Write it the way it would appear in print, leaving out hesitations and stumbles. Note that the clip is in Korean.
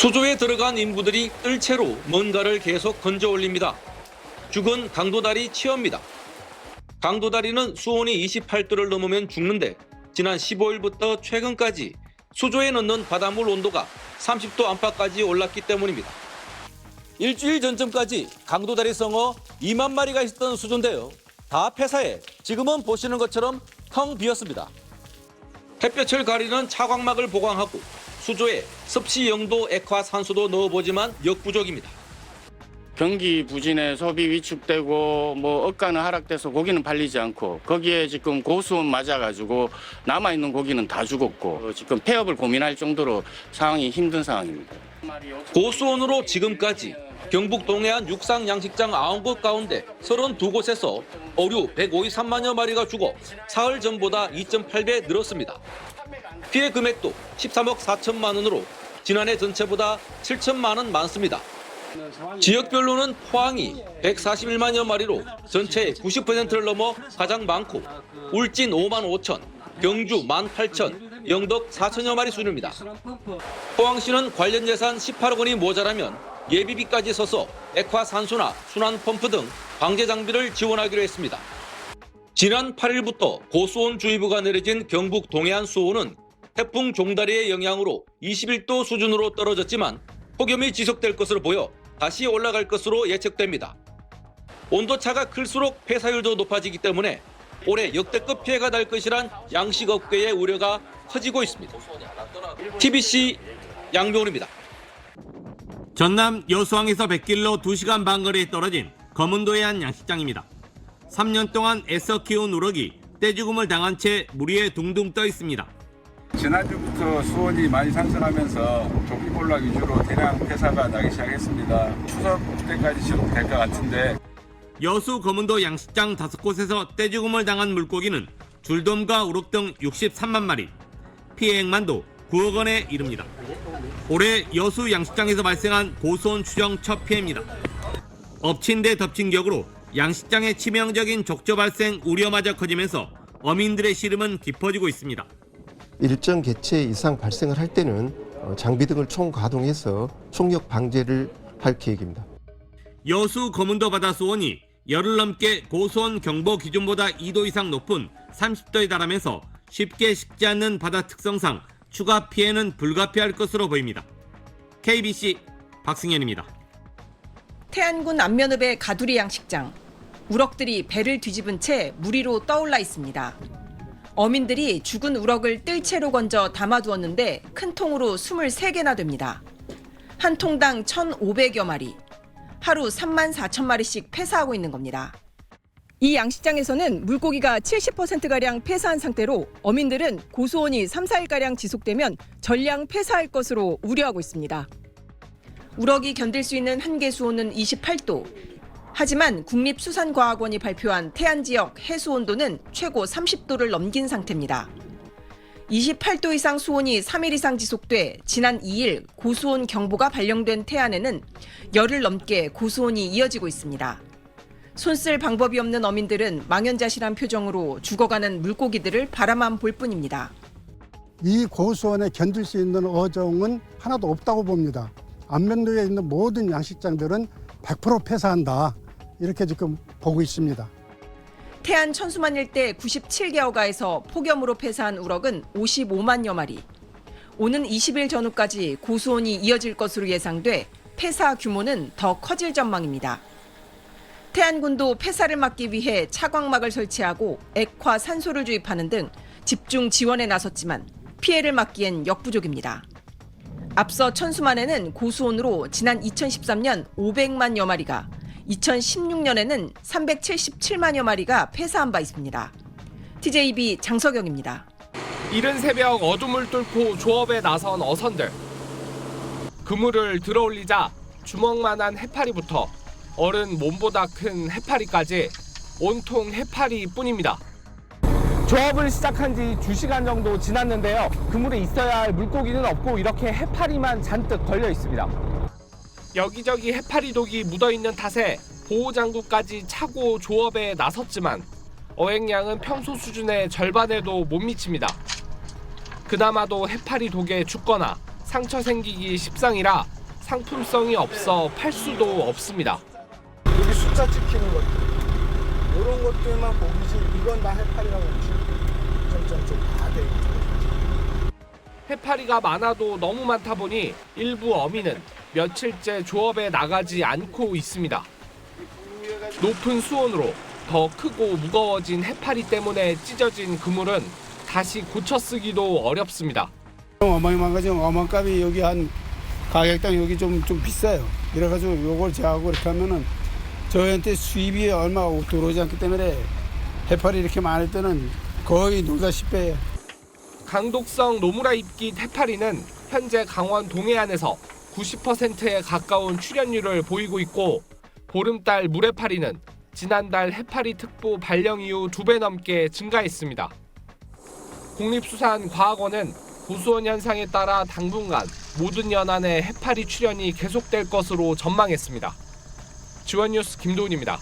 수조에 들어간 인부들이 뜰채로 뭔가를 계속 건져 올립니다. 죽은 강도다리 치어입니다. 강도다리는 수온이 28도를 넘으면 죽는데 지난 15일부터 최근까지 수조에 넣는 바닷물 온도가 30도 안팎까지 올랐기 때문입니다. 일주일 전쯤까지 강도다리 성어 2만 마리가 있었던 수조인데요. 다 폐사해 지금은 보시는 것처럼 텅 비었습니다. 햇볕을 가리는 차광막을 보강하고 수조에 습시 0도 액화산소도 넣어보지만 역부족입니다. 경기 부진에 소비 위축되고 억가는 하락돼서 고기는 팔리지 않고 거기에 지금 고수온 맞아가지고 남아있는 고기는 다 죽었고 지금 폐업을 고민할 정도로 상황이 힘든 상황입니다. 고수온으로 지금까지 경북 동해안 육상 양식장 9곳 가운데 32곳에서 어류 153만여 마리가 죽어 사흘 전보다 2.8배 늘었습니다. 피해 금액도 13억 4천만 원으로 지난해 전체보다 7천만 원 많습니다. 지역별로는 포항이 141만여 마리로 전체의 90%를 넘어 가장 많고 울진 5만 5천, 경주 18,000, 영덕 4천여 마리 수준입니다. 포항시는 관련 예산 18억 원이 모자라면 예비비까지 써서 액화산소나 순환펌프 등 방제 장비를 지원하기로 했습니다. 지난 8일부터 고수온주의보가 내려진 경북 동해안 수온은 태풍 종다리의 영향으로 21도 수준으로 떨어졌지만 폭염이 지속될 것으로 보여 다시 올라갈 것으로 예측됩니다. 온도차가 클수록 폐사율도 높아지기 때문에 올해 역대급 피해가 날 것이란 양식업계의 우려가 커지고 있습니다. TBC 양병훈입니다. 전남 여수항에서 100길로 2시간 반 거리에 떨어진 검은도의 한 양식장입니다. 3년 동안 애써 키운 우럭이 떼죽음을 당한 채 물 위에 둥둥 떠 있습니다. 지난주부터 수온이 많이 상승하면서 조기볼락 위주로 대량 폐사가 나기 시작했습니다. 추석 때까지 지속될 것 같은데 여수 검은도 양식장 5곳에서 떼죽음을 당한 물고기는 줄돔과 우럭 등 63만 마리, 피해액만도 9억 원에 이릅니다. 올해 여수 양식장에서 발생한 고수온 추정 첫 피해입니다. 엎친 데 덮친 격으로 양식장의 치명적인 족저 발생 우려마저 커지면서 어민들의 시름은 깊어지고 있습니다. 일정 개체 이상 발생을 할 때는 장비 등을 총가동해서 총력 방제를 할 계획입니다. 여수 검은도 바다 수온이 열흘 넘게 고수온 경보 기준보다 2도 이상 높은 30도에 달하면서 쉽게 식지 않는 바다 특성상 추가 피해는 불가피할 것으로 보입니다. KBC 박승현입니다. 태안군 안면읍의 가두리 양식장. 우럭들이 배를 뒤집은 채 물 위로 떠올라 있습니다. 어민들이 죽은 우럭을 뜰채로 건져 담아두었는데 큰 통으로 23개나 됩니다. 한 통당 1,500여 마리. 하루 3만 4천 마리씩 폐사하고 있는 겁니다. 이 양식장에서는 물고기가 70%가량 폐사한 상태로 어민들은 고수온이 3, 4일가량 지속되면 전량 폐사할 것으로 우려하고 있습니다. 우럭이 견딜 수 있는 한계 수온은 28도. 하지만 국립수산과학원이 발표한 태안 지역 해수 온도는 최고 30도를 넘긴 상태입니다. 28도 이상 수온이 3일 이상 지속돼 지난 2일 고수온 경보가 발령된 태안에는 열흘 넘게 고수온이 이어지고 있습니다. 손 쓸 방법이 없는 어민들은 망연자실한 표정으로 죽어가는 물고기들을 바라만 볼 뿐입니다. 이 고수온에 견딜 수 있는 어종은 하나도 없다고 봅니다. 안면도에 있는 모든 양식장들은 100% 폐사한다. 이렇게 지금 보고 있습니다. 태안 천수만 일대 97개 어가에서 폭염으로 폐사한 우럭은 55만여 마리. 오는 20일 전후까지 고수온이 이어질 것으로 예상돼 폐사 규모는 더 커질 전망입니다. 태안군도 폐사를 막기 위해 차광막을 설치하고 액화 산소를 주입하는 등 집중 지원에 나섰지만 피해를 막기엔 역부족입니다. 앞서 천수만에는 고수온으로 지난 2013년 500만여 마리가, 2016년에는 377만여 마리가 폐사한 바 있습니다. TJB 장석영입니다. 이른 새벽 어둠을 뚫고 조업에 나선 어선들. 그물을 들어올리자 주먹만한 해파리부터 어른 몸보다 큰 해파리까지 온통 해파리뿐입니다. 조업을 시작한 지 2시간 정도 지났는데요. 그물에 있어야 할 물고기는 없고 이렇게 해파리만 잔뜩 걸려 있습니다. 여기저기 해파리 독이 묻어있는 탓에 보호장구까지 차고 조업에 나섰지만 어획량은 평소 수준의 절반에도 못 미칩니다. 그나마도 해파리 독에 죽거나 상처 생기기 십상이라 상품성이 없어 팔 수도 없습니다. 여기 숫자 찍히는 것들 이런 것들만 보기지 이건 다 해파리라고 점점점 다 돼 있죠. 해파리가 많아도 너무 많다 보니 일부 어민은 며칠째 조업에 나가지 않고 있습니다. 높은 수온으로 더 크고 무거워진 해파리 때문에 찢어진 그물은 다시 고쳐 쓰기도 어렵습니다. 어마어마한 거죠. 어망값이 여기 한 가격당 여기 좀 비싸요. 그래가지고 요걸 제하고 이렇게 하면은 저희한테 수입이 얼마 들어오지 않기 때문에 해파리 이렇게 많을 때는 거의 놀다시피 해요. 강독성 노무라 잎깃 해파리는 현재 강원 동해안에서 90%에 가까운 출현율을 보이고 있고 보름달 물해파리는 지난달 해파리 특보 발령 이후 2배 넘게 증가했습니다. 국립수산과학원은 고수온 현상에 따라 당분간 모든 연안에 해파리 출현이 계속될 것으로 전망했습니다. 지원뉴스 김도훈입니다.